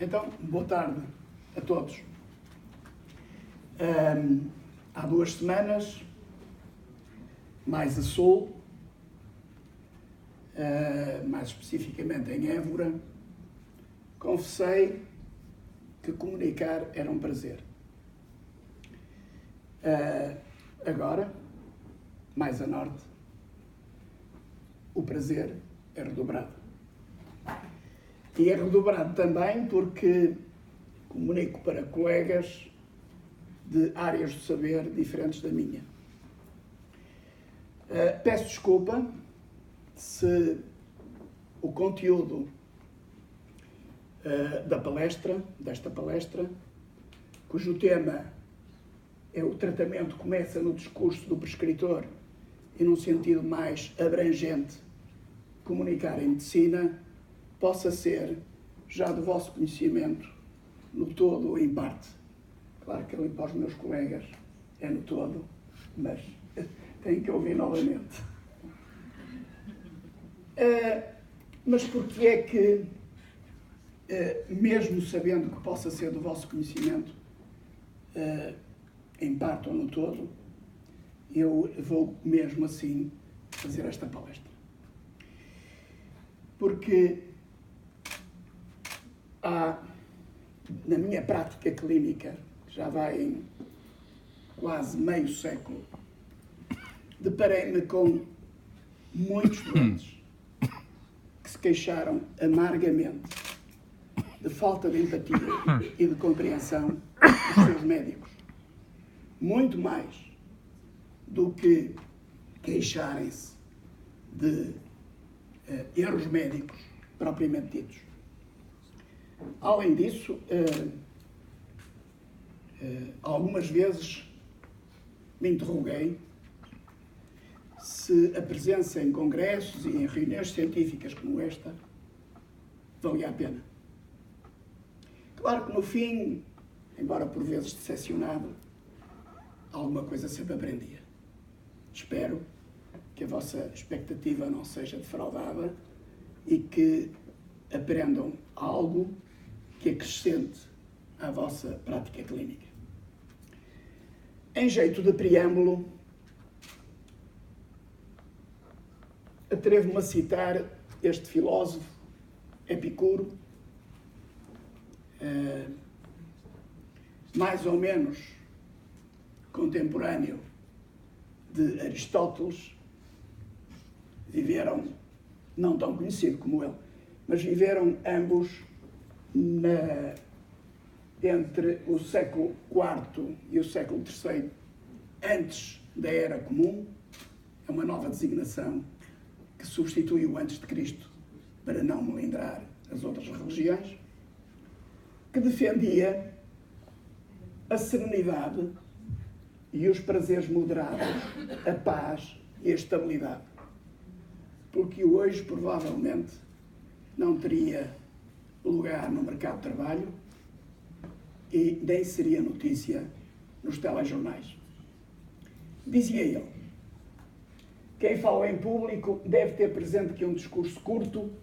Então, boa tarde a todos. Há 2 semanas, mais a sul, mais especificamente em Évora, confessei que comunicar era um prazer. Agora, mais a norte, o prazer é redobrado. E é redobrado também porque comunico para colegas de áreas do saber diferentes da minha. Peço desculpa se o conteúdo desta palestra, cujo tema é o tratamento, começa no discurso do prescritor e num sentido mais abrangente, comunicar em medicina, possa ser já do vosso conhecimento, no todo ou em parte. Claro que ali para os meus colegas é no todo, mas tenho que ouvir novamente. Mas porquê é que, mesmo sabendo que possa ser do vosso conhecimento, em parte ou no todo, eu vou mesmo assim fazer esta palestra? Porque na minha prática clínica, que já vai em quase meio século, deparei-me com muitos doentes que se queixaram amargamente de falta de empatia e de compreensão dos seus médicos. Muito mais do que queixarem-se de erros médicos propriamente ditos. Além disso, algumas vezes me interroguei se a presença em congressos e em reuniões científicas como esta valia a pena. Claro que no fim, embora por vezes decepcionado, alguma coisa sempre aprendia. Espero que a vossa expectativa não seja defraudada e que aprendam algo que acrescente à vossa prática clínica. Em jeito de preâmbulo, atrevo-me a citar este filósofo, Epicuro, mais ou menos contemporâneo de Aristóteles. Viveram, não tão conhecido como ele, mas viveram ambos entre o século IV e o século III, antes da Era Comum. É uma nova designação que substituiu antes de Cristo, para não melindrar as outras religiões, que defendia a serenidade e os prazeres moderados, a paz e a estabilidade. Porque hoje, provavelmente, não teria lugar no mercado de trabalho e nem seria notícia nos telejornais. Dizia ele: quem fala em público deve ter presente que um discurso curto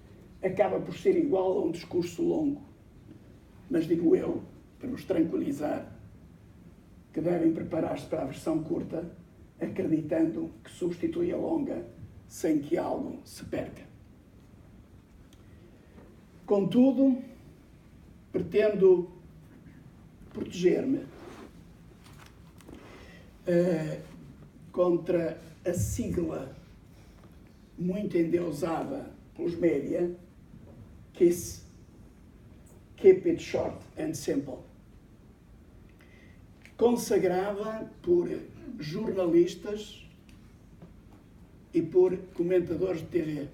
acaba por ser igual a um discurso longo. Mas digo eu, para os tranquilizar, que devem preparar-se para a versão curta, acreditando que substitui a longa sem que algo se perca. Contudo, pretendo proteger-me contra a sigla muito endeusada pelos média, KISS, Keep It Short and Simple, consagrada por jornalistas e por comentadores de TV,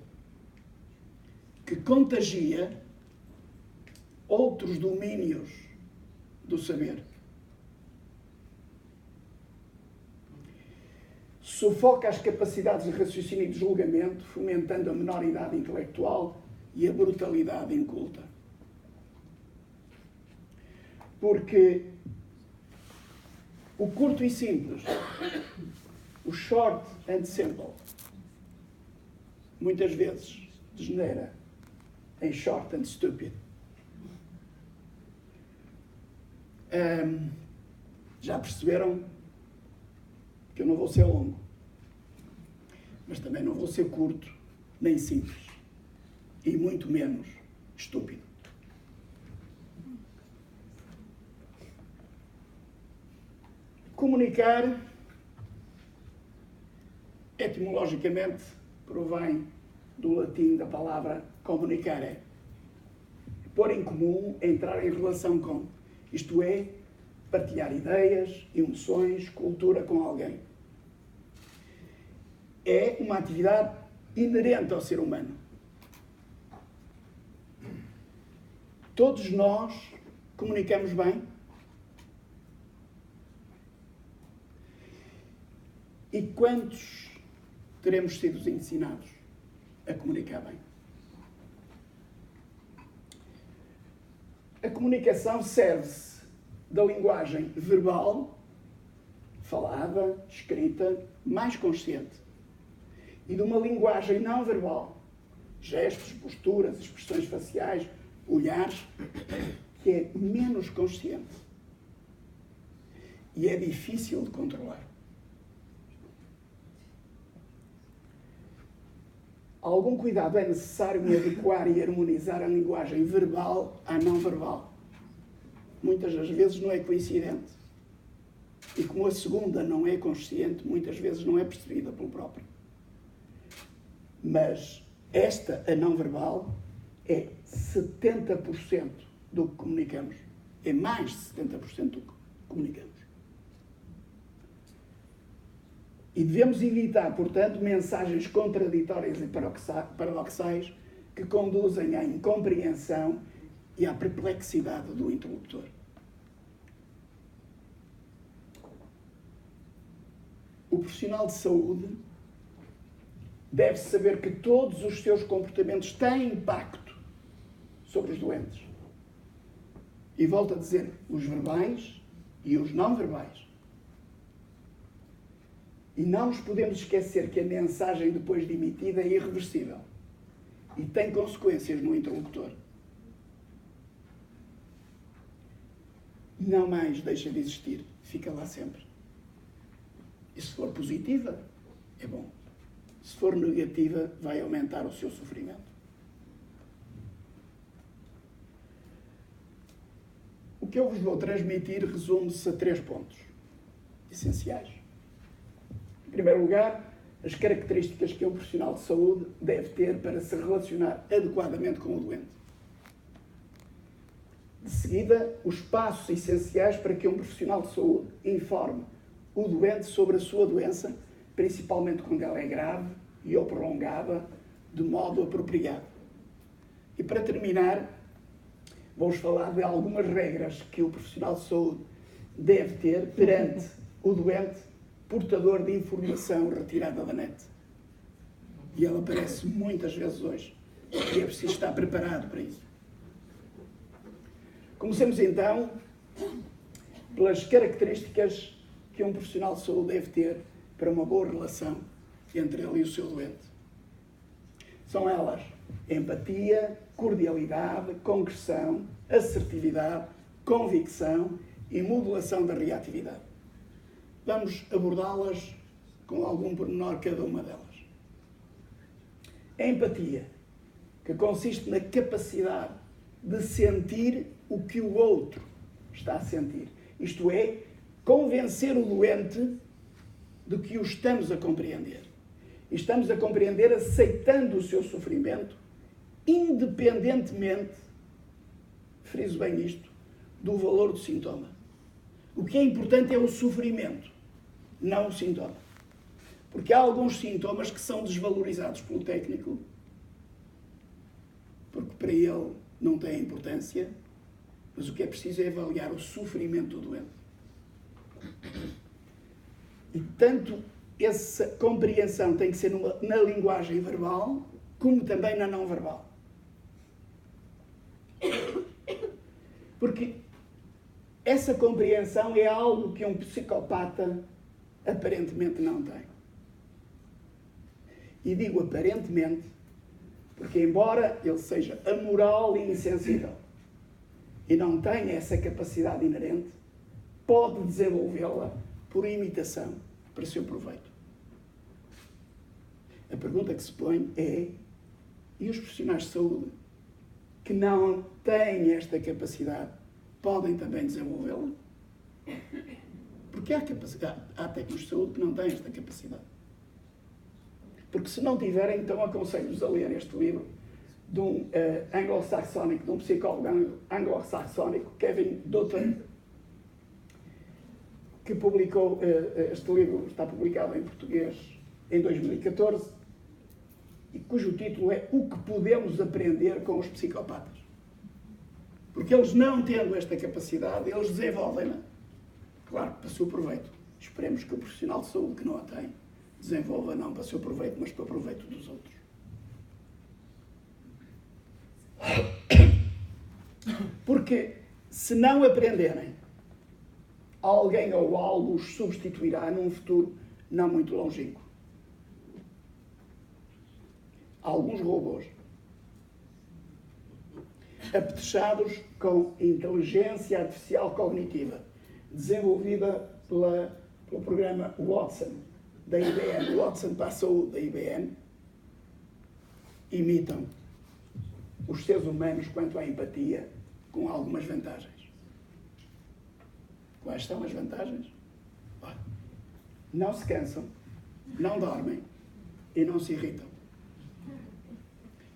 que contagia outros domínios do saber. Sufoca as capacidades de raciocínio e de julgamento, fomentando a menoridade intelectual e a brutalidade inculta. Porque o curto e simples, o short and simple, muitas vezes degenera em short and stupid. Já perceberam que eu não vou ser longo, mas também não vou ser curto, nem simples, e muito menos estúpido. Comunicar, etimologicamente, provém do latim da palavra comunicare. Pôr em comum, entrar em relação com. Isto é, partilhar ideias, emoções, cultura com alguém. É uma atividade inerente ao ser humano. Todos nós comunicamos bem. E quantos teremos sido ensinados a comunicar bem? A comunicação serve-se da linguagem verbal, falada, escrita, mais consciente, e de uma linguagem não verbal, gestos, posturas, expressões faciais, olhares, que é menos consciente e é difícil de controlar. Algum cuidado é necessário em adequar e harmonizar a linguagem verbal à não verbal. Muitas das vezes não é coincidente. E como a segunda não é consciente, muitas vezes não é percebida pelo próprio. Mas esta, a não verbal, é 70% do que comunicamos. É mais de 70% do que comunicamos. E devemos evitar, portanto, mensagens contraditórias e paradoxais que conduzem à incompreensão e à perplexidade do interlocutor. O profissional de saúde deve saber que todos os seus comportamentos têm impacto sobre os doentes. E volto a dizer, os verbais e os não verbais. E não nos podemos esquecer que a mensagem depois de emitida é irreversível e tem consequências no interlocutor. Não mais deixa de existir, fica lá sempre. E se for positiva, é bom. Se for negativa, vai aumentar o seu sofrimento. O que eu vos vou transmitir resume-se a 3 pontos essenciais. Em primeiro lugar, as características que um profissional de saúde deve ter para se relacionar adequadamente com o doente. De seguida, os passos essenciais para que um profissional de saúde informe o doente sobre a sua doença, principalmente quando ela é grave e ou prolongada, de modo apropriado. E para terminar, vou-vos falar de algumas regras que o profissional de saúde deve ter perante o doente portador de informação retirada da net. E ela aparece muitas vezes hoje. E é preciso estar preparado para isso. Comecemos então pelas características que um profissional de saúde deve ter para uma boa relação entre ele e o seu doente. São elas empatia, cordialidade, concreção, assertividade, convicção e modulação da reatividade. Vamos abordá-las com algum pormenor cada uma delas. A empatia, que consiste na capacidade de sentir o que o outro está a sentir. Isto é, convencer o doente de que o estamos a compreender. E estamos a compreender aceitando o seu sofrimento, independentemente, friso bem isto, do valor do sintoma. O que é importante é o sofrimento, não o sintoma. Porque há alguns sintomas que são desvalorizados pelo técnico, porque para ele não tem importância, mas o que é preciso é avaliar o sofrimento do doente. E tanto essa compreensão tem que ser na linguagem verbal, como também na não verbal. Porque essa compreensão é algo que um psicopata aparentemente não tem. E digo aparentemente, porque embora ele seja amoral e insensível, e não tenha essa capacidade inerente, pode desenvolvê-la por imitação, para seu proveito. A pergunta que se põe é: e os profissionais de saúde que não têm esta capacidade podem também desenvolvê-la? Porque há técnicos de saúde que não têm esta capacidade. Porque se não tiverem, então aconselho-vos a ler este livro de um anglo-saxónico, de um psicólogo anglo-saxónico, Kevin Dutton, que publicou, este livro está publicado em português em 2014, e cujo título é O que podemos aprender com os psicopatas. Porque eles, não tendo esta capacidade, eles desenvolvem-na, claro, para o seu proveito. Esperemos que o profissional de saúde que não a tem desenvolva não para o seu proveito, mas para o proveito dos outros. Porque se não aprenderem, alguém ou algo os substituirá num futuro não muito longínquo. Alguns robôs apetrechados com inteligência artificial cognitiva, desenvolvida pelo programa Watson, da IBM. Watson para a saúde da IBM, imitam os seres humanos quanto à empatia, com algumas vantagens. Quais são as vantagens? Não se cansam, não dormem e não se irritam.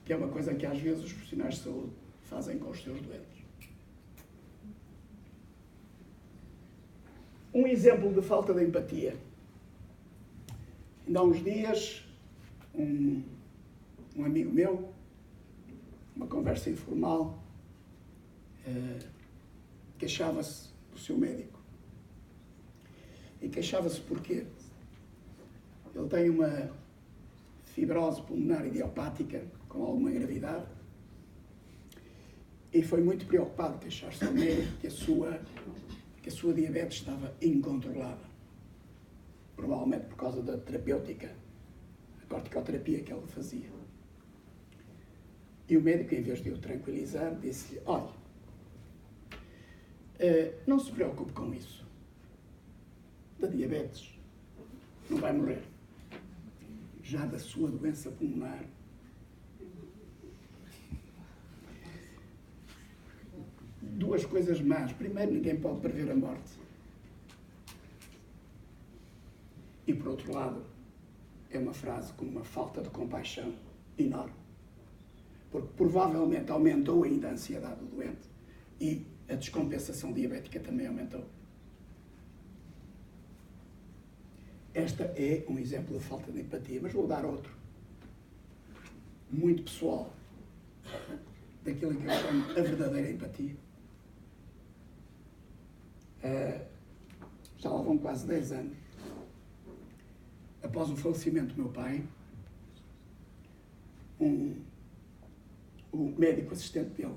Que é uma coisa que às vezes os profissionais de saúde fazem com os seus doentes. Um exemplo de falta de empatia. Ainda há uns dias, um amigo meu, uma conversa informal, queixava-se do seu médico. E queixava-se porquê? Ele tem uma fibrose pulmonar idiopática com alguma gravidade e foi muito preocupado queixar-se ao médico que a sua diabetes estava incontrolada. Provavelmente por causa da terapêutica, a corticoterapia que ele fazia. E o médico, em vez de o tranquilizar, disse-lhe: olha, não se preocupe com isso. Da diabetes não vai morrer. Já da sua doença pulmonar, duas coisas más. Primeiro, ninguém pode prever a morte. E, por outro lado, é uma frase com uma falta de compaixão enorme. Porque provavelmente aumentou ainda a ansiedade do doente e a descompensação diabética também aumentou. Esta é um exemplo de falta de empatia, mas vou dar outro, muito pessoal, daquilo que eu chamo a verdadeira empatia. Já lá vão quase 10 anos. Após o falecimento do meu pai, o médico assistente dele,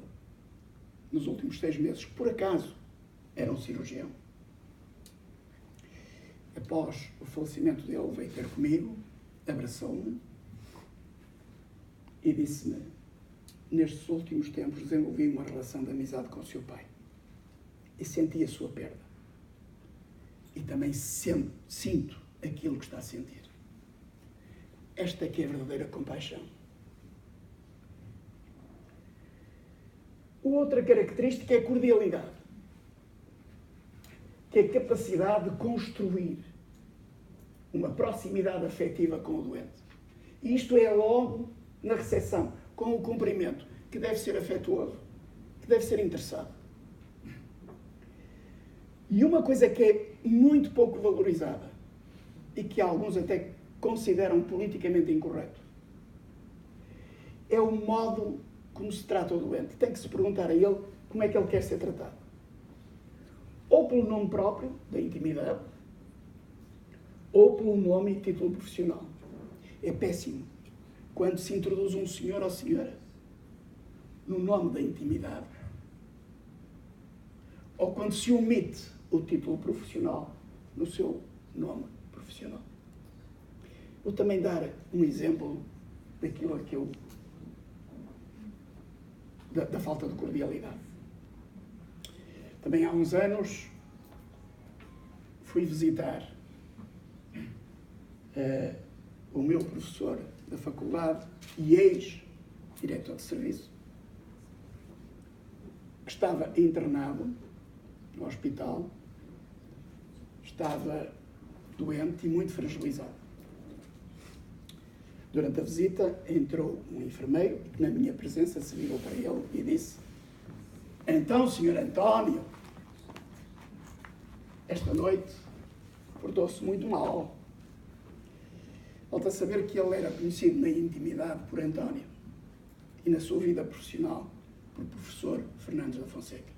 nos últimos 6 meses, que por acaso era um cirurgião, após o falecimento dele, veio ter comigo, abraçou-me e disse-me: nestes últimos tempos desenvolvi uma relação de amizade com o seu pai e senti a sua perda. E também sinto aquilo que está a sentir. Esta que é a verdadeira compaixão. Outra característica é a cordialidade, que é a capacidade de construir uma proximidade afetiva com o doente. E isto é logo na recepção, com o cumprimento, que deve ser afetuoso, que deve ser interessado. E uma coisa que é muito pouco valorizada e que alguns até consideram politicamente incorreto é o modo como se trata o doente. Tem que se perguntar a ele como é que ele quer ser tratado. Ou pelo nome próprio, da intimidade, ou pelo nome e título profissional. É péssimo quando se introduz um senhor ou senhora no nome da intimidade, ou quando se omite o título profissional no seu nome profissional. Vou também dar um exemplo daquilo que eu... da falta de cordialidade. Também há uns anos fui visitar o meu professor da faculdade e ex-diretor de serviço, que estava internado no hospital, estava doente e muito fragilizado. Durante a visita, entrou um enfermeiro, que na minha presença se virou para ele e disse: então, Sr. António, esta noite portou-se muito mal. Falta saber que ele era conhecido na intimidade por António e na sua vida profissional por professor Fernandes da Fonseca.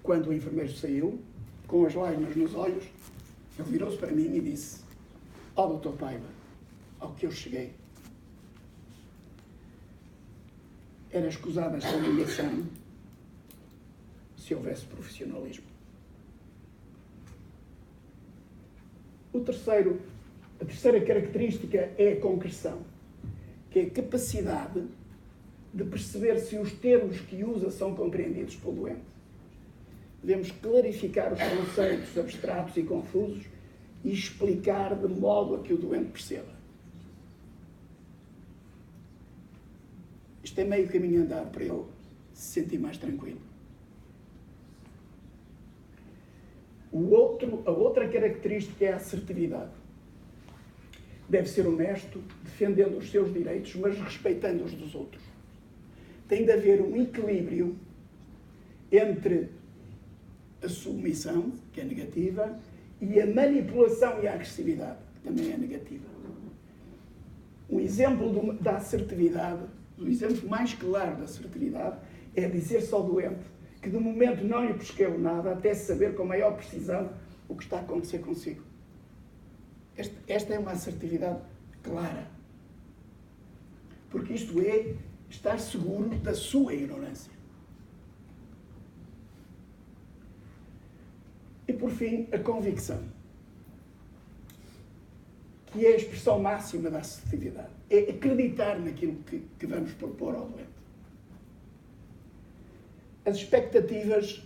Quando o enfermeiro saiu, com as lágrimas nos olhos, ele virou-se para mim e disse: ó, Dr. Paiva, ao que eu cheguei, era escusada esta humilhação se houvesse profissionalismo. A terceira característica é a concreção, que é a capacidade de perceber se os termos que usa são compreendidos pelo doente. Devemos clarificar os conceitos abstratos e confusos e explicar de modo a que o doente perceba. Isto é meio caminho andado para ele se sentir mais tranquilo. A outra característica é a assertividade. Deve ser honesto, defendendo os seus direitos, mas respeitando os dos outros. Tem de haver um equilíbrio entre a submissão, que é negativa, e a manipulação e a agressividade, que também é negativa. Um exemplo da assertividade, o exemplo mais claro da assertividade, é dizer-se ao doente que de momento não lhe prescreve nada até saber com maior precisão o que está a acontecer consigo. Esta é uma assertividade clara. Porque isto é estar seguro da sua ignorância. E por fim, a convicção, que é a expressão máxima da assertividade. É acreditar naquilo que vamos propor ao doente. As expectativas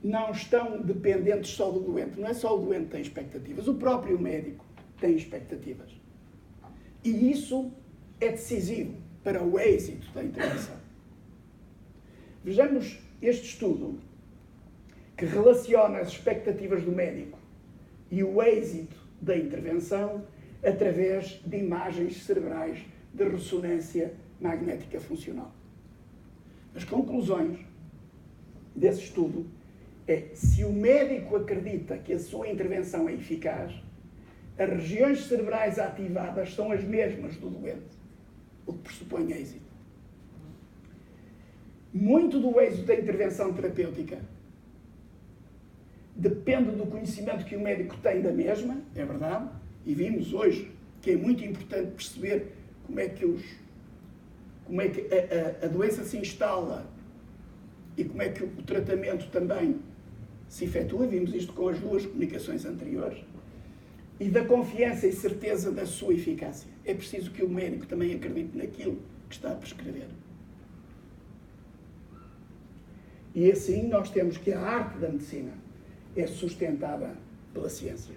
não estão dependentes só do doente. Não é só o doente que tem expectativas. O próprio médico tem expectativas. E isso é decisivo para o êxito da intervenção. Vejamos este estudo que relaciona as expectativas do médico e o êxito da intervenção através de imagens cerebrais de ressonância magnética funcional. As conclusões desse estudo é: se o médico acredita que a sua intervenção é eficaz, as regiões cerebrais ativadas são as mesmas do doente, o que pressupõe êxito. Muito do êxito da intervenção terapêutica depende do conhecimento que o médico tem da mesma, é verdade, e vimos hoje que é muito importante perceber como é que a doença se instala e como é que o tratamento também se efetua. Vimos isto com as duas comunicações anteriores. E da confiança e certeza da sua eficácia. É preciso que o médico também acredite naquilo que está a prescrever. E assim nós temos que a arte da medicina é sustentada pela ciência.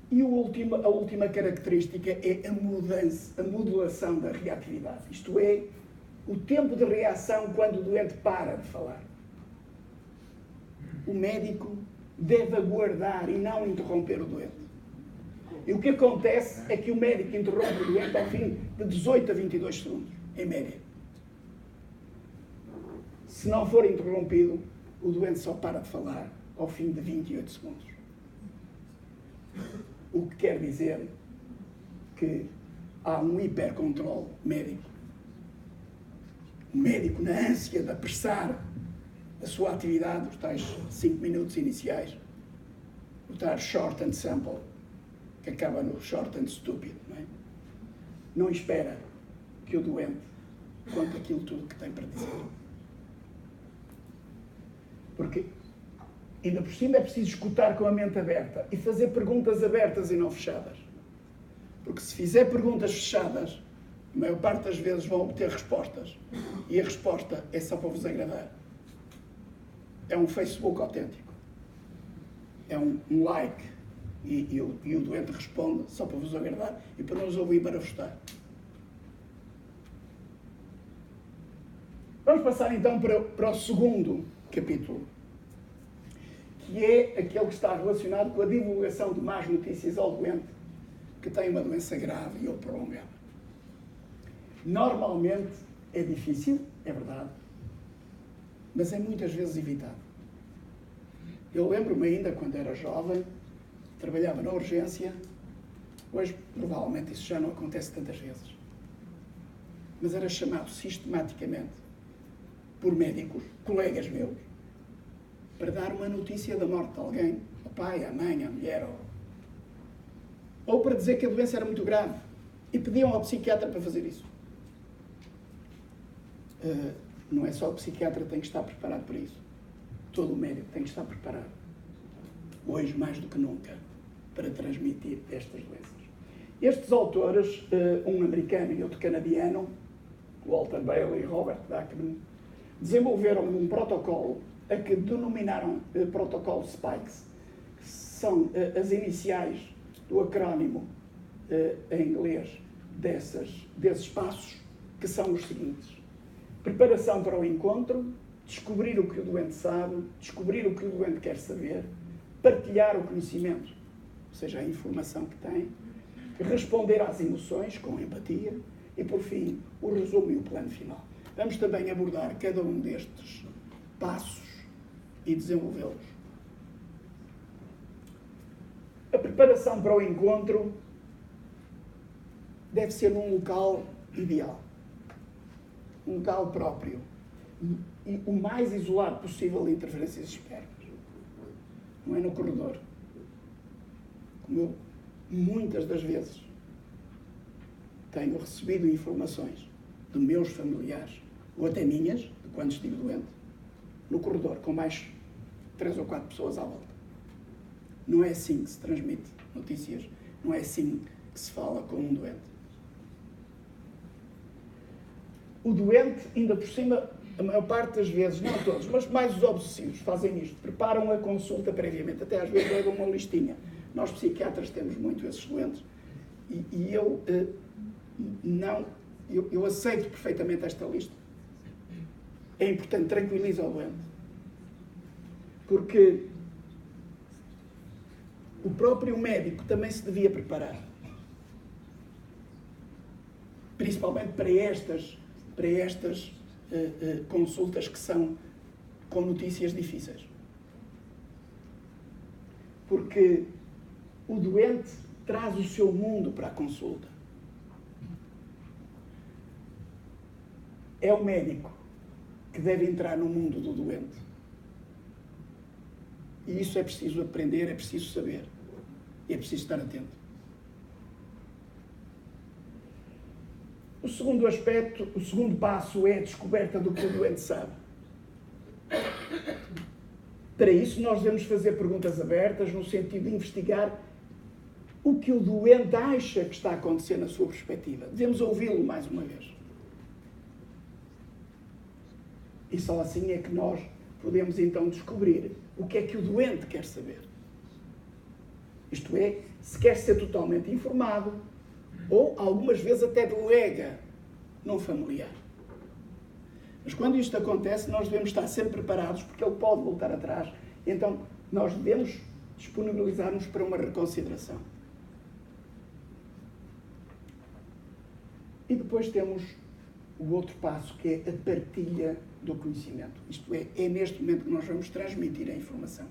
E a última característica é a modulação da reatividade. Isto é, o tempo de reação quando o doente para de falar. O médico deve aguardar e não interromper o doente. E o que acontece é que o médico interrompe o doente ao fim de 18 a 22 segundos, em média. Se não for interrompido, o doente só para de falar ao fim de 28 segundos. O que quer dizer que há um hipercontrole médico. O médico, na ânsia de apressar a sua atividade, os tais 5 minutos iniciais, o tal short and sample, que acaba no short and stupid, não é? Não espera que o doente conte aquilo tudo que tem para dizer. Porque, ainda por cima, é preciso escutar com a mente aberta e fazer perguntas abertas e não fechadas. Porque se fizer perguntas fechadas, a maior parte das vezes vão obter respostas e a resposta é só para vos agradar. É um Facebook autêntico. É um like e o doente responde só para vos agradar e para não os ouvir barafustar. Vamos passar então para o segundo capítulo, que é aquele que está relacionado com a divulgação de más notícias ao doente que tem uma doença grave ou prolongada. Normalmente é difícil, é verdade, mas é muitas vezes evitado. Eu lembro-me ainda, quando era jovem, trabalhava na urgência. Hoje, provavelmente, isso já não acontece tantas vezes. Mas era chamado sistematicamente por médicos, colegas meus, para dar uma notícia da morte de alguém, ao pai, à mãe, à mulher, ou para dizer que a doença era muito grave. E pediam ao psiquiatra para fazer isso. Não é só o psiquiatra que tem que estar preparado para isso. Todo o médico tem que estar preparado, hoje mais do que nunca, para transmitir estas doenças. Estes autores, um americano e outro canadiano, Walter Bailey e Robert Bachman, desenvolveram um protocolo a que denominaram protocolo SPIKES, que são as iniciais do acrónimo em inglês desses passos, que são os seguintes: preparação para o encontro, descobrir o que o doente sabe, descobrir o que o doente quer saber, partilhar o conhecimento, ou seja, a informação que tem, responder às emoções com empatia e, por fim, o resumo e o plano final. Vamos também abordar cada um destes passos e desenvolvê-los. A preparação para o encontro deve ser num local ideal, um local próprio e o mais isolado possível de interferências externas. Não é no corredor. Como eu, muitas das vezes, tenho recebido informações de meus familiares, ou até minhas, de quando estive doente, no corredor, com mais 3 ou 4 pessoas à volta. Não é assim que se transmite notícias, não é assim que se fala com um doente. O doente, ainda por cima, a maior parte das vezes, não todos, mas mais os obsessivos fazem isto, preparam a consulta previamente, até às vezes levam uma listinha. Nós psiquiatras temos muito esses doentes e eu aceito perfeitamente esta lista. É importante, tranquiliza o doente, porque o próprio médico também se devia preparar, principalmente para estas consultas que são com notícias difíceis. Porque o doente traz o seu mundo para a consulta. É o médico que deve entrar no mundo do doente. E isso é preciso aprender, é preciso saber. E é preciso estar atento. O segundo aspecto, o segundo passo é a descoberta do que o doente sabe. Para isso, nós devemos fazer perguntas abertas no sentido de investigar o que o doente acha que está a acontecer na sua perspectiva. Devemos ouvi-lo mais uma vez. E só assim é que nós podemos então descobrir o que é que o doente quer saber. Isto é, se quer ser totalmente informado, ou algumas vezes até delega num familiar. Mas quando isto acontece, nós devemos estar sempre preparados, porque ele pode voltar atrás. Então, nós devemos disponibilizar-nos para uma reconsideração. E depois temos o outro passo, que é a partilha do conhecimento. Isto é neste momento que nós vamos transmitir a informação.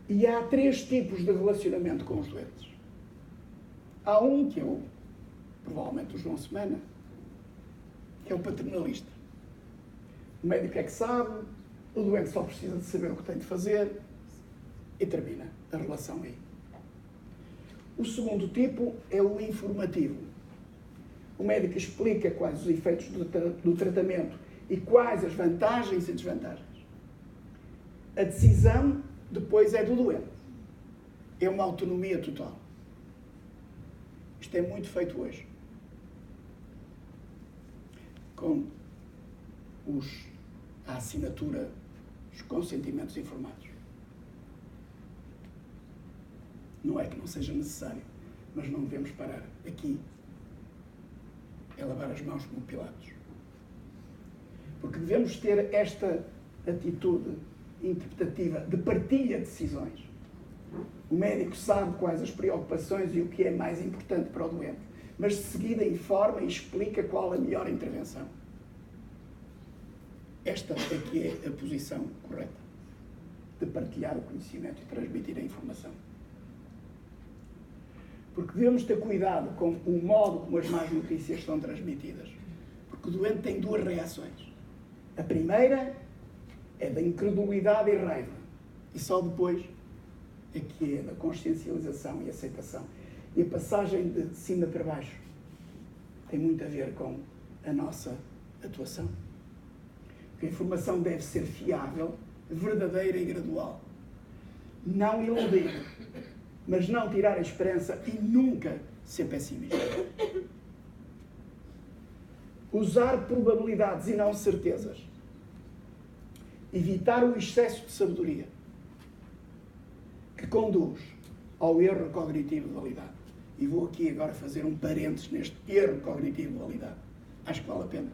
E há 3 tipos de relacionamento com os doentes. Há um que é provavelmente o João Semana, que é o paternalista. O médico é que sabe, o doente só precisa de saber o que tem de fazer e termina a relação aí. O segundo tipo é o informativo. O médico explica quais os efeitos do tratamento e quais as vantagens e desvantagens. A decisão depois é do doente. É uma autonomia total. Isto é muito feito hoje. com a assinatura, os consentimentos informados. Não é que não seja necessário, mas não devemos parar aqui. É lavar as mãos como Pilatos. Porque devemos ter esta atitude interpretativa de partilha de decisões. O médico sabe quais as preocupações e o que é mais importante para o doente, mas de seguida informa e explica qual a melhor intervenção. Esta é que é a posição correta, de partilhar o conhecimento e transmitir a informação. Porque devemos ter cuidado com o modo como as más notícias são transmitidas. Porque o doente tem duas reações. A primeira é da incredulidade e raiva. E só depois é que é da consciencialização e aceitação. E a passagem de cima para baixo tem muito a ver com a nossa atuação. Porque a informação deve ser fiável, verdadeira e gradual. Não iludir, mas não tirar a esperança e nunca ser pessimista. Usar probabilidades e não certezas. Evitar o excesso de sabedoria, que conduz ao erro cognitivo de validade. E vou aqui agora fazer um parênteses neste erro cognitivo de validade. Acho que vale a pena.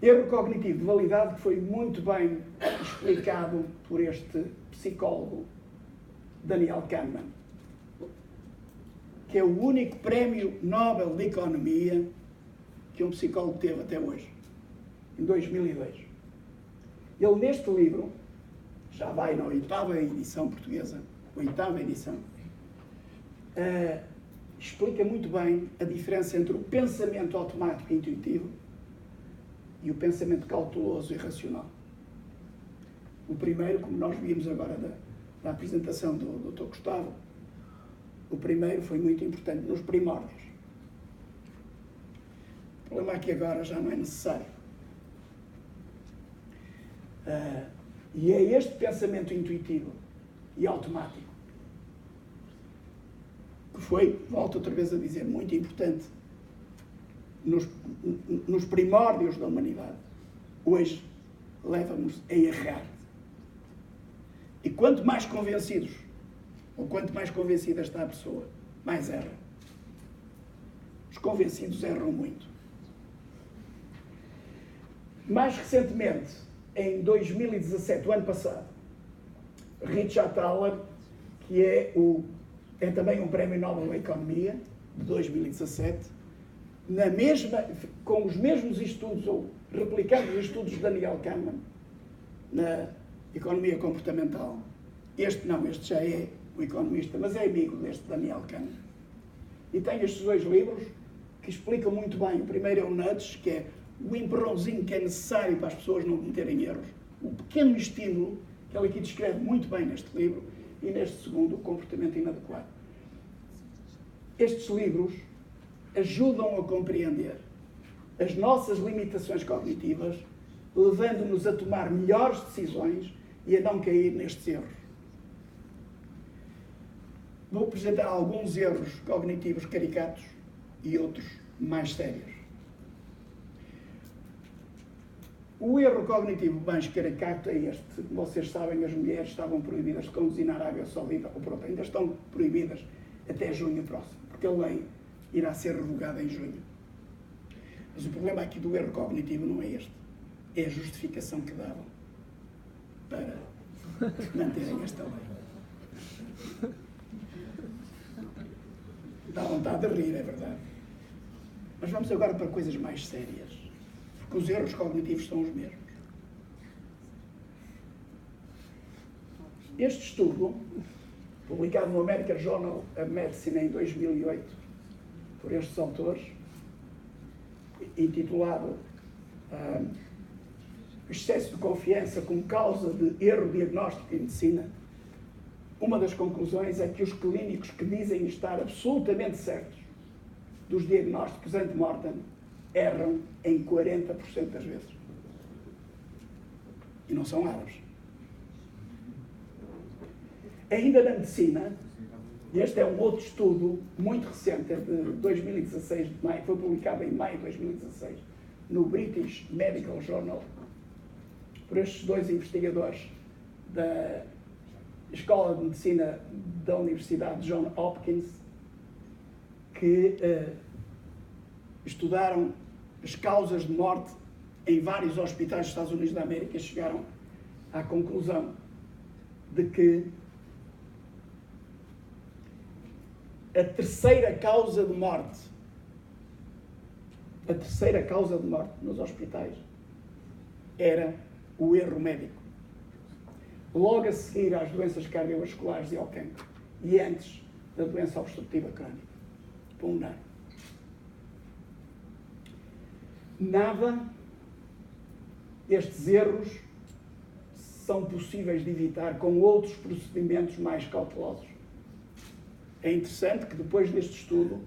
Erro cognitivo de validade que foi muito bem explicado por este psicólogo, Daniel Kahneman, que é o único prémio Nobel de Economia que um psicólogo teve até hoje, em 2002. Ele, neste livro, já vai na 8ª edição portuguesa, 8ª edição, explica muito bem a diferença entre o pensamento automático e intuitivo e o pensamento cauteloso e racional. O primeiro, como nós vimos agora da apresentação do Dr. Gustavo, o primeiro foi muito importante nos primórdios. O problema é que agora já não é necessário. E é este pensamento intuitivo e automático que foi, volto outra vez a dizer, muito importante nos primórdios da humanidade. Hoje leva-nos a errar. E quanto mais convencidos, ou quanto mais convencida está a pessoa, mais erra. Os convencidos erram muito. Mais recentemente, em 2017, o ano passado, Richard Thaler, que é também um prémio Nobel da Economia, de 2017, com os mesmos estudos, ou replicando os estudos de Daniel Kahneman, na economia comportamental. Este já é o economista, mas é amigo deste Daniel Kahneman. E tem estes dois livros que explicam muito bem. O primeiro é o Nudge, que é o empurrãozinho que é necessário para as pessoas não cometerem erros. O pequeno estímulo, que ele aqui descreve muito bem neste livro, e neste segundo, o comportamento inadequado. Estes livros ajudam a compreender as nossas limitações cognitivas, levando-nos a tomar melhores decisões e a não cair nestes erros. Vou apresentar alguns erros cognitivos caricatos e outros mais sérios. O erro cognitivo mais caricato é este. Como vocês sabem, as mulheres estavam proibidas de conduzir na Arábia Saudita, ou pronto, ainda estão proibidas até junho próximo, porque a lei irá ser revogada em junho. Mas o problema aqui do erro cognitivo não é este. É a justificação que davam para manterem esta lei. Dá vontade de rir, é verdade. Mas vamos agora para coisas mais sérias. Porque os erros cognitivos são os mesmos. Este estudo, publicado no American Journal of Medicine em 2008, por estes autores, intitulado Excesso de confiança como causa de erro diagnóstico em medicina, uma das conclusões é que os clínicos que dizem estar absolutamente certos dos diagnósticos ante-mortem erram em 40% das vezes. E não são árabes. Ainda na medicina, Este é um outro estudo muito recente, é de 2016, de maio, foi publicado em maio de 2016, no British Medical Journal, por estes dois investigadores da Escola de Medicina da Universidade Johns Hopkins, que estudaram as causas de morte em vários hospitais dos Estados Unidos da América e chegaram à conclusão de que a terceira causa de morte nos hospitais era o erro médico. Logo a seguir às doenças cardiovasculares e ao cancro, e antes da doença obstrutiva crónica pulmonar. Nada estes erros são possíveis de evitar com outros procedimentos mais cautelosos. É interessante que depois deste estudo,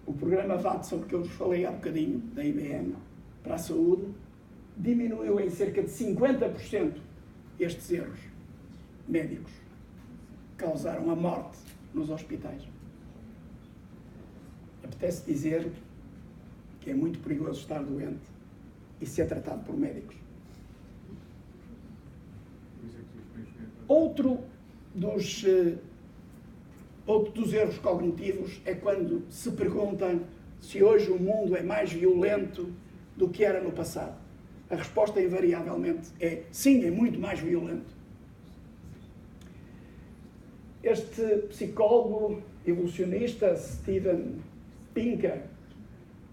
o programa Watson, que eu vos falei há bocadinho, da IBM, para a saúde, diminuiu em cerca de 50% estes erros médicos que causaram a morte nos hospitais. Apetece dizer que é muito perigoso estar doente e ser tratado por médicos. Outro dos erros cognitivos é quando se pergunta se hoje o mundo é mais violento do que era no passado. A resposta invariavelmente é sim, é muito mais violento. Este psicólogo evolucionista, Steven Pinker,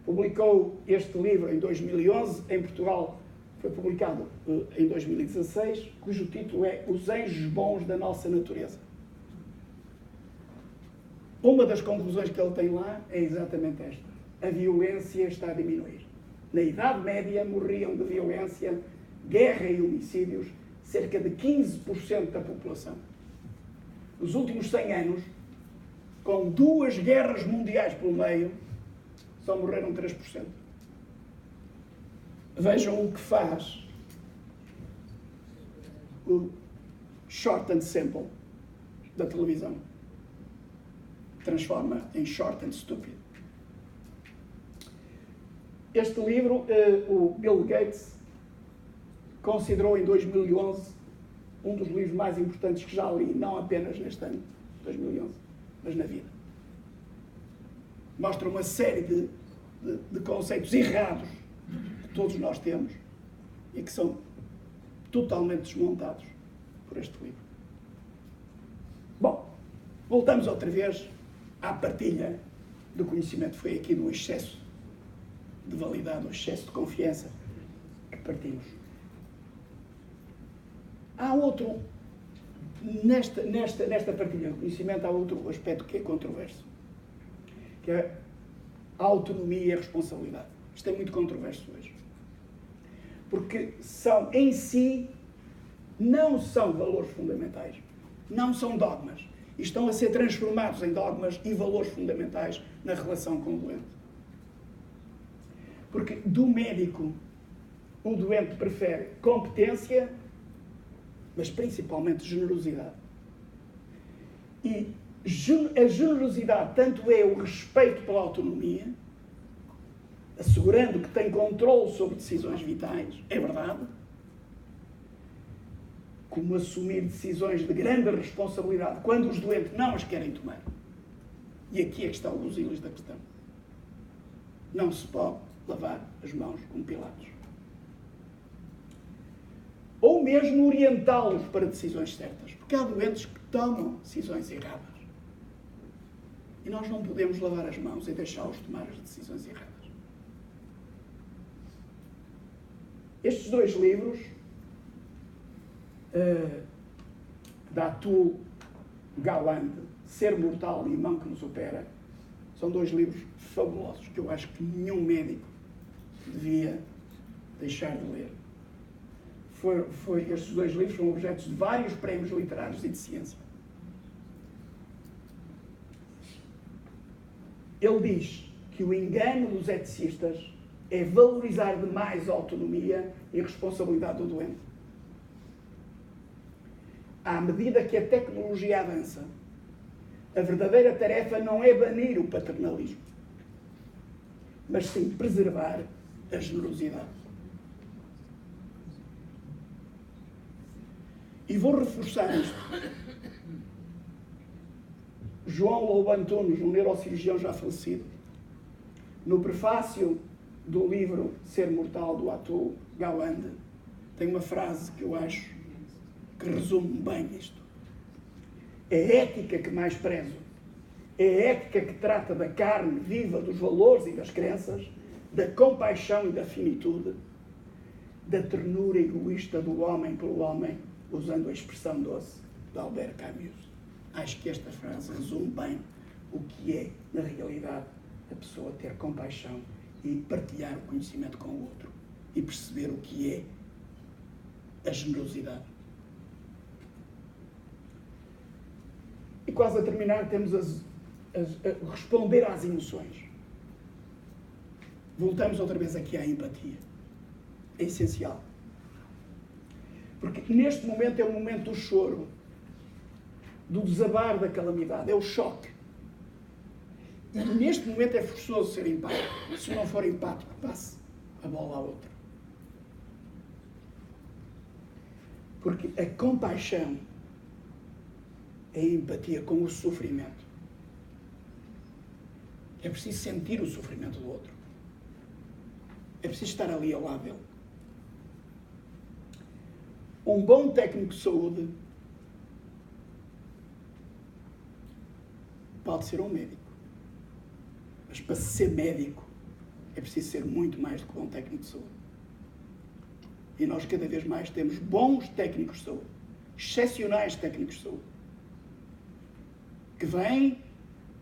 publicou este livro em 2011, em Portugal foi publicado em 2016, cujo título é Os Anjos Bons da Nossa Natureza. Uma das conclusões que ele tem lá é exatamente esta: a violência está a diminuir. Na Idade Média morriam de violência, guerra e homicídios cerca de 15% da população. Nos últimos 100 anos, com 2 guerras mundiais pelo meio, só morreram 3%. Vejam o que faz o short and simple da televisão. Transforma em short and stupid. Este livro, o Bill Gates considerou em 2011 um dos livros mais importantes que já li, não apenas neste ano, 2011, mas na vida. Mostra uma série de conceitos errados que todos nós temos e que são totalmente desmontados por este livro. Bom, voltamos outra vez à partilha do conhecimento. Foi aqui do excesso de validade, do excesso de confiança que partimos. Há outro, nesta partilha de conhecimento, há outro aspecto que é controverso, que é a autonomia e a responsabilidade. Isto é muito controverso hoje. Porque são, em si, não são valores fundamentais, não são dogmas, e estão a ser transformados em dogmas e valores fundamentais na relação com o doente. Porque do médico, o doente prefere competência, mas principalmente generosidade. E a generosidade tanto é o respeito pela autonomia, assegurando que tem controle sobre decisões vitais, é verdade, como assumir decisões de grande responsabilidade quando os doentes não as querem tomar. E aqui é que está o busilis da questão. Não se pode lavar as mãos com Pilatos. Ou mesmo orientá-los para decisões certas. Porque há doentes que tomam decisões erradas. E nós não podemos lavar as mãos e deixá-los tomar as decisões erradas. Estes 2 livros, da Atul Gawande, Ser Mortal e Mão que Nos Opera, são 2 livros fabulosos que eu acho que nenhum médico devia deixar de ler. Estes 2 livros foram objetos de vários prémios literários e de ciência. Ele diz que o engano dos eticistas é valorizar demais a autonomia e a responsabilidade do doente. À medida que a tecnologia avança, A verdadeira tarefa não é banir o paternalismo, mas sim preservar a generosidade. E vou reforçar isto. João Lobo Antunes, um neurocirurgião já falecido, no prefácio do livro Ser Mortal, do Atul Gawande, tem uma frase que eu acho que resume bem isto. É a ética que mais prezo. É a ética que trata da carne viva, dos valores e das crenças, da compaixão e da finitude, da ternura egoísta do homem pelo homem, usando a expressão doce de Albert Camus. Acho que esta frase resume bem o que é, na realidade, a pessoa ter compaixão e partilhar o conhecimento com o outro e perceber o que é a generosidade. E quase a terminar, temos a responder às emoções. Voltamos outra vez aqui à empatia. É essencial. Porque neste momento é o momento do choro, do desabar da calamidade, é o choque. E neste momento é forçoso ser empático. Se não for empático, passe a bola à outra. Porque a compaixão é a empatia com o sofrimento. É preciso sentir o sofrimento do outro. É preciso estar ali ao lado dele. Um bom técnico de saúde pode ser um médico. Mas para ser médico é preciso ser muito mais do que um bom técnico de saúde. E nós cada vez mais temos bons técnicos de saúde, excepcionais técnicos de saúde, que vêm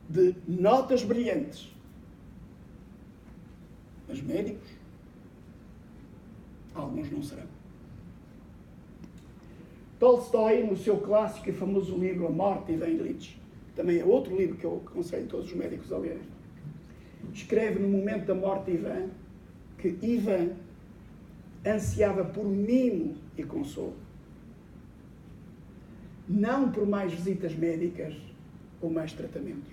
de notas brilhantes. Mas médicos, alguns não serão. Tolstói, no seu clássico e famoso livro A Morte de Ivan Ilitch, também é outro livro que eu aconselho todos os médicos a lerem, escreve no momento da morte de Ivan que Ivan ansiava por mimo e consolo. Não por mais visitas médicas ou mais tratamentos.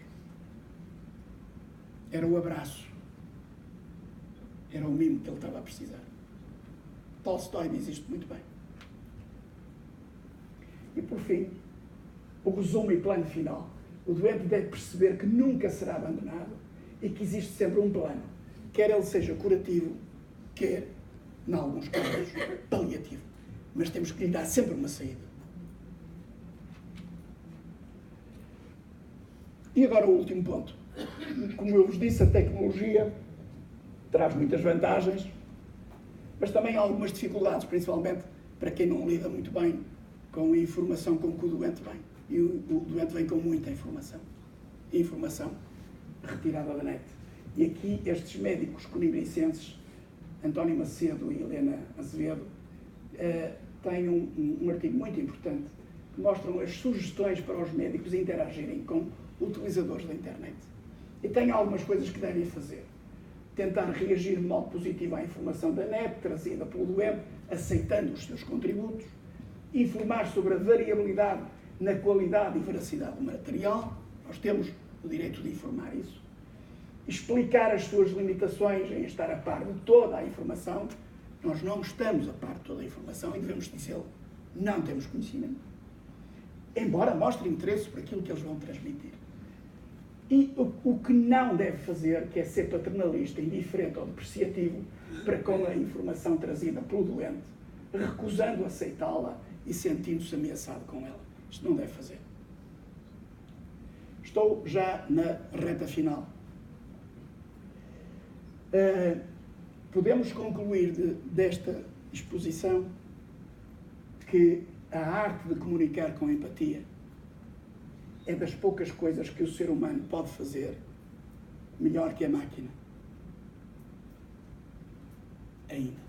Era o abraço. Era o mimo que ele estava a precisar. Tolstói diz isto muito bem. E por fim, o resumo e plano final. O doente deve perceber que nunca será abandonado e que existe sempre um plano, quer ele seja curativo, quer, em alguns casos, paliativo. Mas temos que lhe dar sempre uma saída. E agora o último ponto. Como eu vos disse, a tecnologia traz muitas vantagens, mas também algumas dificuldades, principalmente para quem não lida muito bem com a informação com que o doente vem. E o doente vem com muita informação. Informação retirada da net. E aqui estes médicos conibricenses, António Macedo e Helena Azevedo, têm um artigo muito importante que mostram as sugestões para os médicos interagirem com utilizadores da internet. E tem algumas coisas que devem fazer. Tentar reagir de modo positivo à informação da net, trazida pelo doente, aceitando os seus contributos. Informar sobre a variabilidade na qualidade e veracidade do material. Nós temos o direito de informar isso. Explicar as suas limitações em estar a par de toda a informação. Nós não estamos a par de toda a informação e devemos dizê-lo. Não temos conhecimento. Embora mostre interesse por aquilo que eles vão transmitir. E o que não deve fazer, que é ser paternalista, indiferente ou depreciativo para com a informação trazida pelo doente, recusando aceitá-la e sentindo-se ameaçado com ela. Isto não deve fazer. Estou já na reta final. Podemos concluir desta exposição que a arte de comunicar com empatia é das poucas coisas que o ser humano pode fazer melhor que a máquina. Ainda.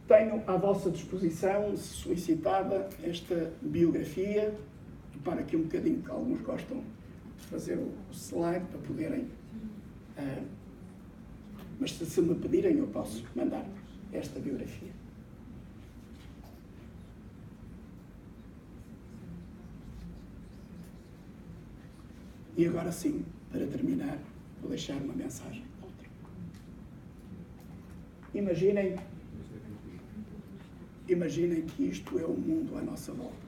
Tenho à vossa disposição, solicitada, esta biografia. Para aqui um bocadinho, que alguns gostam de fazer o slide para poderem... mas se me pedirem, eu posso mandar esta biografia. E agora sim, para terminar, vou deixar uma mensagem. Imaginem que isto é o mundo à nossa volta.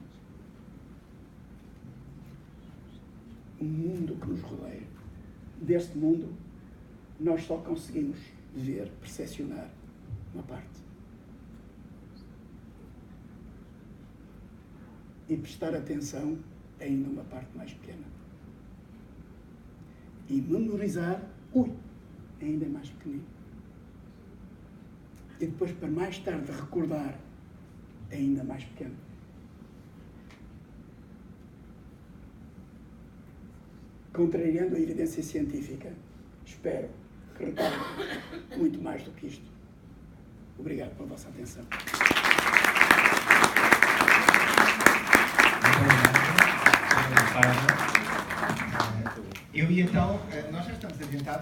O mundo que nos rodeia. Deste mundo, nós só conseguimos ver, percepcionar uma parte. E prestar atenção a ainda uma parte mais pequena. E memorizar, ainda mais pequenino. E depois, para mais tarde, recordar, ainda mais pequeno. Contrariando a evidência científica, espero que recordem muito mais do que isto. Obrigado pela vossa atenção. Eu e então, nós já estamos adiantados.